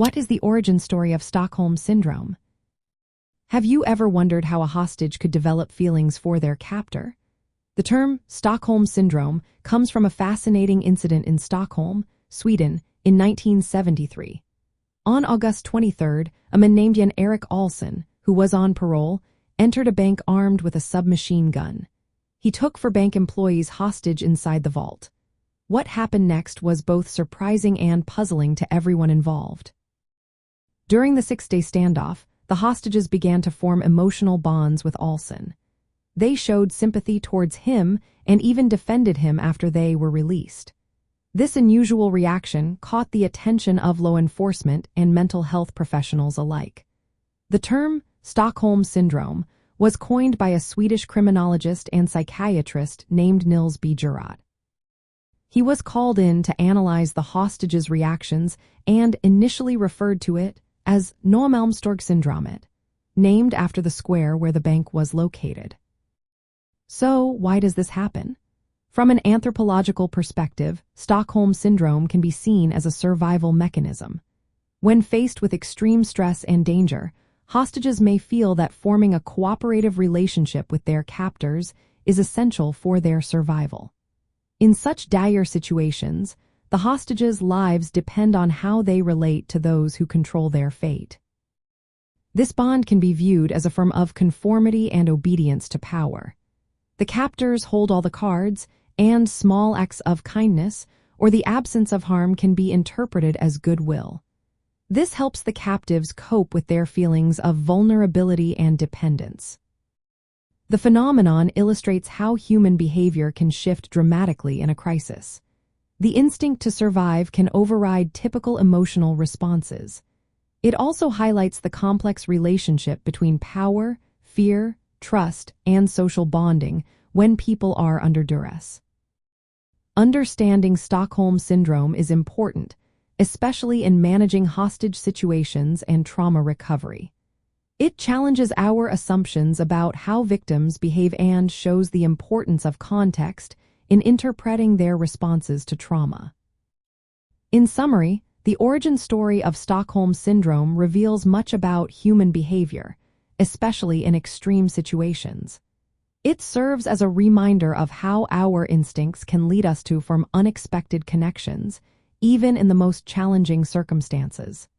What is the origin story of Stockholm Syndrome? Have you ever wondered how a hostage could develop feelings for their captor? The term Stockholm Syndrome comes from a fascinating incident in Stockholm, Sweden, in 1973. On August 23rd, a man named Jan-Erik Olsson, who was on parole, entered a bank armed with a submachine gun. He took four bank employees hostage inside the vault. What happened next was both surprising and puzzling to everyone involved. During the 6-day standoff, the hostages began to form emotional bonds with Olsson. They showed sympathy towards him and even defended him after they were released. This unusual reaction caught the attention of law enforcement and mental health professionals alike. The term Stockholm Syndrome was coined by a Swedish criminologist and psychiatrist named Nils B. Jurat. He was called in to analyze the hostages' reactions and initially referred to it as Norrmalmstorg-syndromet, named after the square where the bank was located. So, why does this happen? From an anthropological perspective, Stockholm Syndrome can be seen as a survival mechanism. When faced with extreme stress and danger, hostages may feel that forming a cooperative relationship with their captors is essential for their survival. In such dire situations, the hostages' lives depend on how they relate to those who control their fate. This bond can be viewed as a form of conformity and obedience to power. The captors hold all the cards, and small acts of kindness or the absence of harm can be interpreted as goodwill. This helps the captives cope with their feelings of vulnerability and dependence. The phenomenon illustrates how human behavior can shift dramatically in a crisis. The instinct to survive can override typical emotional responses. It also highlights the complex relationship between power, fear, trust, and social bonding when people are under duress. Understanding Stockholm Syndrome is important, especially in managing hostage situations and trauma recovery. It challenges our assumptions about how victims behave and shows the importance of context in interpreting their responses to trauma. In summary, the origin story of Stockholm Syndrome reveals much about human behavior, especially in extreme situations. It serves as a reminder of how our instincts can lead us to form unexpected connections, even in the most challenging circumstances.